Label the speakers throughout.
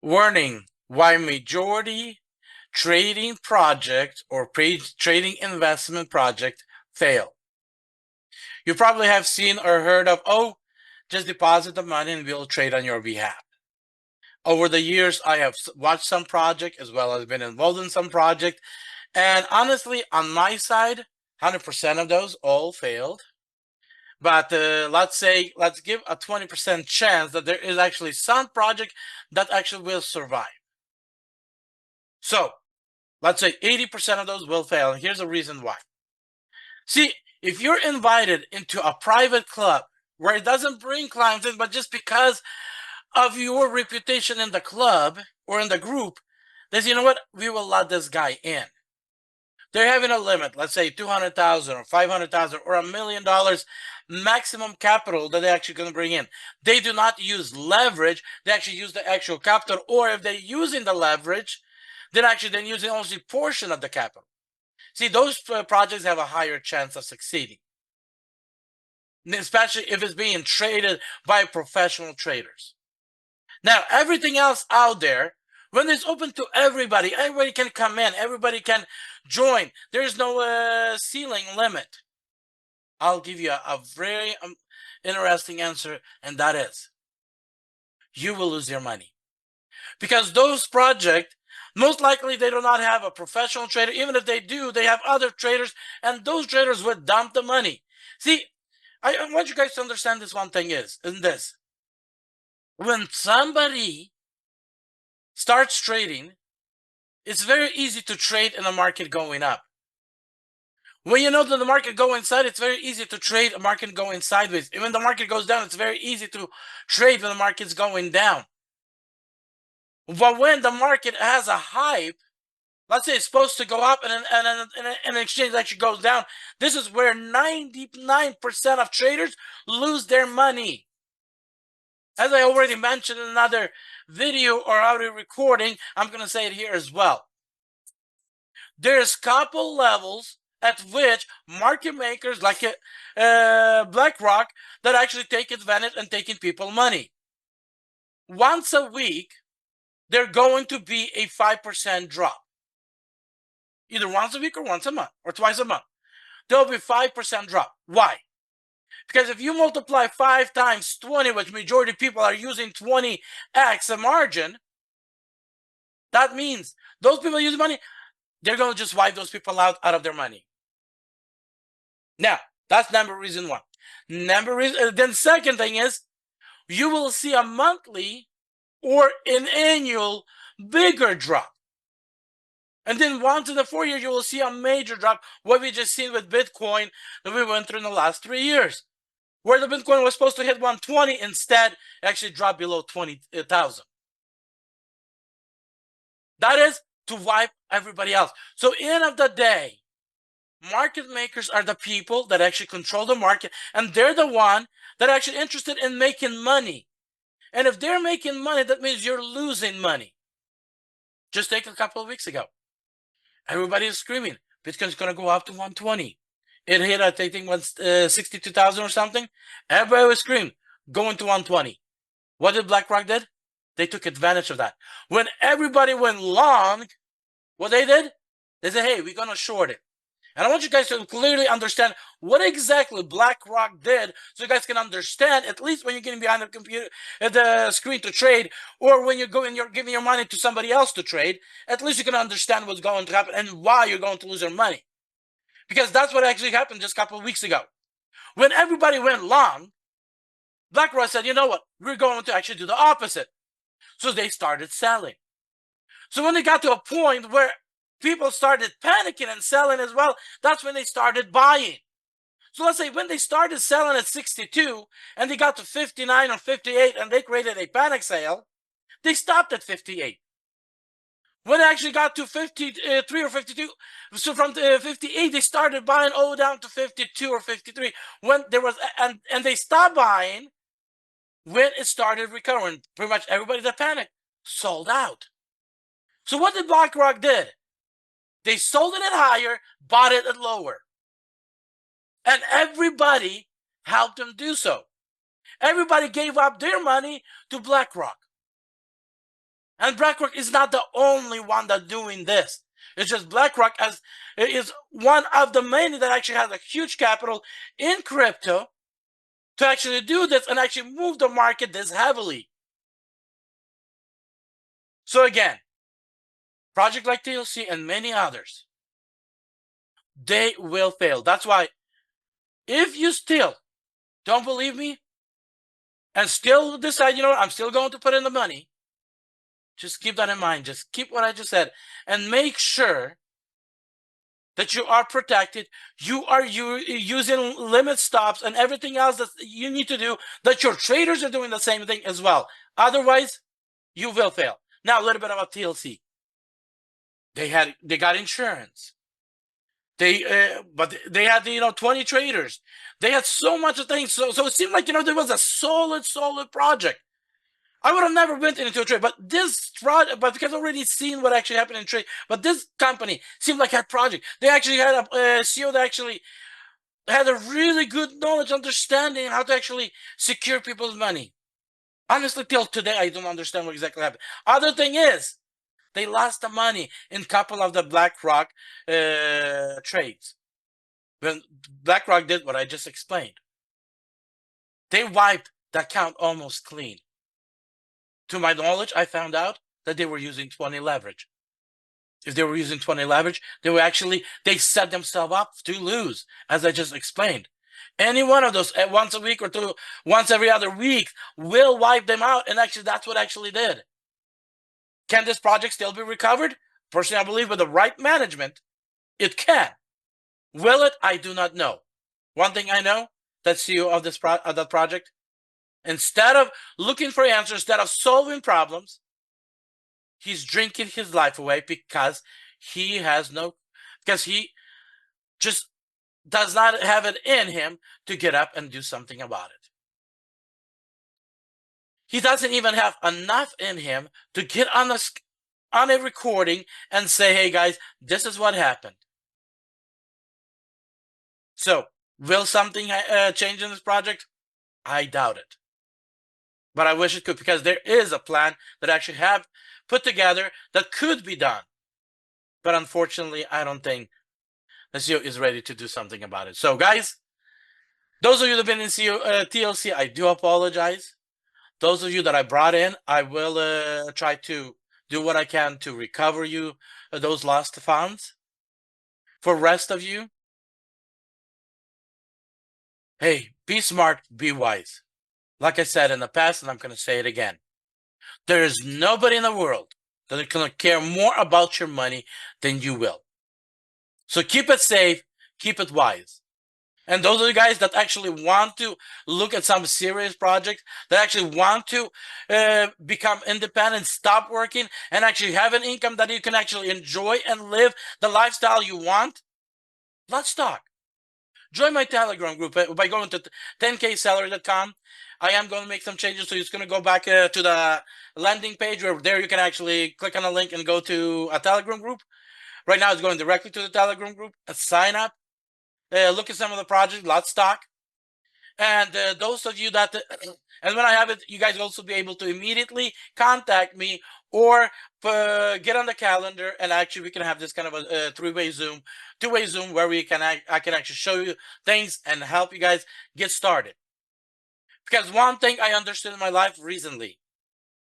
Speaker 1: Warning, why majority trading project or trading investment project fail. You probably have seen or heard of, oh, just deposit the money and we'll trade on your behalf. Over the years, I have watched some project as well as been involved in some project. And honestly, on my side, 100% of those all failed. But let's give a 20% chance that there is actually some project that actually will survive. So let's say 80% of those will fail. And here's the reason why. See, if you're invited into a private club where it doesn't bring clients in, but just because of your reputation in the club or in the group, they say, you know what, we will let this guy in. They're having a limit, let's say 200,000 or 500,000 or $1 million maximum capital that they're actually going to bring in. They do not use leverage. They actually use the actual capital, or if they're using the leverage, they're actually then using only a portion of the capital. See, those projects have a higher chance of succeeding, especially if it's being traded by professional traders. Now, everything else out there, when it's open to everybody, everybody can come in, everybody can join. There's no ceiling limit. I'll give you a very interesting answer, and that is, you will lose your money. Because those projects, most likely they do not have a professional trader. Even if they do, they have other traders, and those traders would dump the money. See, I want you guys to understand this one thing is this. When somebody starts trading, it's very easy to trade in a market going up. When you know that the market going inside, it's very easy to trade a market going sideways. And when the market goes down, it's very easy to trade when the market's going down. But when the market has a hype, let's say it's supposed to go up and an exchange actually goes down, this is where 99% of traders lose their money. As I already mentioned in another video or audio recording, I'm going to say it here as well. There's couple levels at which market makers like BlackRock that actually take advantage and taking people money. Once a week, there's going to be a 5% drop. Either once a week or once a month or twice a month. There'll be 5% drop. Why? Because if you multiply 5 times 20, which majority of people are using 20x a margin, that means those people using money, they're going to just wipe those people out of their money. Now, that's number reason one. Then second thing is, you will see a monthly or an annual bigger drop. And then once in the 4 years, you will see a major drop, what we just seen with Bitcoin that we went through in the last 3 years. Where the Bitcoin was supposed to hit 120, instead, actually dropped below 20,000. That is to wipe everybody else. So, end of the day, market makers are the people that actually control the market, and they're the one that are actually interested in making money. And if they're making money, that means you're losing money. Just take a couple of weeks ago. Everybody is screaming, Bitcoin's going to go up to 120. It hit, I think, 62,000 or something. Everybody was screaming, going to 120. What did BlackRock did? They took advantage of that. When everybody went long, what they did? They said, hey, we're going to short it. And I want you guys to clearly understand what exactly BlackRock did, so you guys can understand, at least when you're getting behind the computer, the screen to trade, or when you're giving your money to somebody else to trade, at least you can understand what's going to happen and why you're going to lose your money. Because that's what actually happened just a couple of weeks ago. When everybody went long, BlackRock said, you know what, we're going to actually do the opposite. So they started selling. So when they got to a point where people started panicking and selling as well, that's when they started buying. So let's say when they started selling at 62 and they got to 59 or 58 and they created a panic sale, they stopped at 58. When it actually got to 53 or 52, so from 58, they started buying all down to 52 or 53. When there was, and they stopped buying when it started recovering. Pretty much everybody that panicked sold out. So what did BlackRock did? They sold it at higher, bought it at lower. And everybody helped them do so. Everybody gave up their money to BlackRock. And BlackRock is not the only one that's doing this. It's just BlackRock is one of the many that actually has a huge capital in crypto to actually do this and actually move the market this heavily. So again, project like TLC and many others, they will fail. That's why if you still don't believe me and still decide, I'm still going to put in the money, just keep that in mind. Just keep what I just said and make sure that you are protected. You are using limit stops and everything else that you need to do, that your traders are doing the same thing as well. Otherwise, you will fail. Now, a little bit about TLC. They got insurance. But they had 20 traders. They had so much things. So it seemed like there was a solid project. I would have never went into a trade, but but because I've already seen what actually happened in trade, but this company seemed like a project. They actually had a CEO that actually had a really good knowledge, understanding how to actually secure people's money. Honestly, till today, I don't understand what exactly happened. Other thing is, they lost the money in a couple of the BlackRock trades. When BlackRock did what I just explained, they wiped the account almost clean. To my knowledge, I found out that they were using 20 leverage. If they were using 20 leverage, they set themselves up to lose, as I just explained. Any one of those once a week or once every other week will wipe them out. And actually, that's what actually did. Can this project still be recovered? Personally, I believe with the right management, it can. Will it? I do not know. One thing I know, that CEO of that project, instead of looking for answers, instead of solving problems, he's drinking his life away because he just does not have it in him to get up and do something about it. He doesn't even have enough in him to get on a recording and say, hey guys, this is what happened. So, will something change in this project? I doubt it. But I wish it could, because there is a plan that I actually have put together that could be done. But unfortunately, I don't think the CEO is ready to do something about it. So guys, those of you that have been in TLC, I do apologize. Those of you that I brought in, I will try to do what I can to recover you those lost funds. For rest of you, hey, be smart, be wise. Like I said in the past, and I'm going to say it again, there is nobody in the world that is going to care more about your money than you will. So keep it safe, keep it wise. And those are the guys that actually want to look at some serious projects, that actually want to become independent, stop working, and actually have an income that you can actually enjoy and live the lifestyle you want. Let's talk. Join my Telegram group by going to 10ksalary.com. I am going to make some changes, so it's going to go back to the landing page where there you can actually click on a link and go to a Telegram group. Right now, it's going directly to the Telegram group. Sign up. Look at some of the projects. Let's talk. And those of you that, and when I have it, you guys will also be able to immediately contact me or get on the calendar, and actually we can have this kind of a two-way Zoom where I can actually show you things and help you guys get started. Because one thing I understood in my life recently,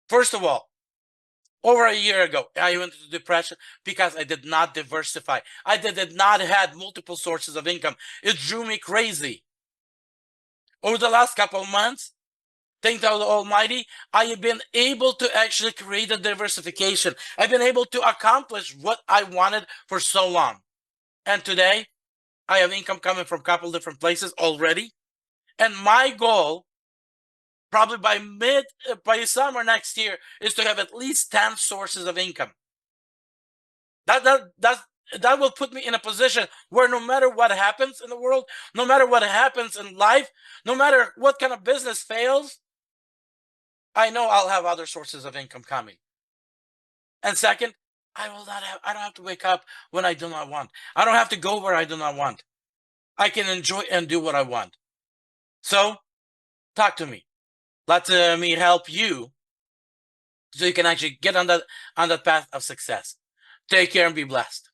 Speaker 1: first of all, over a year ago, I went into depression because I did not diversify. I did not have multiple sources of income. It drew me crazy. Over the last couple of months, thank the Almighty, I have been able to actually create a diversification. I've been able to accomplish what I wanted for so long. And today, I have income coming from a couple different places already. And my goal, probably by summer next year, is to have at least 10 sources of income. That will put me in a position where no matter what happens in the world, no matter what happens in life, no matter what kind of business fails, I know I'll have other sources of income coming. And second, I don't have to wake up when I do not want. I don't have to go where I do not want. I can enjoy and do what I want. So, talk to me. Let me help you so you can actually get on that path of success. Take care and be blessed.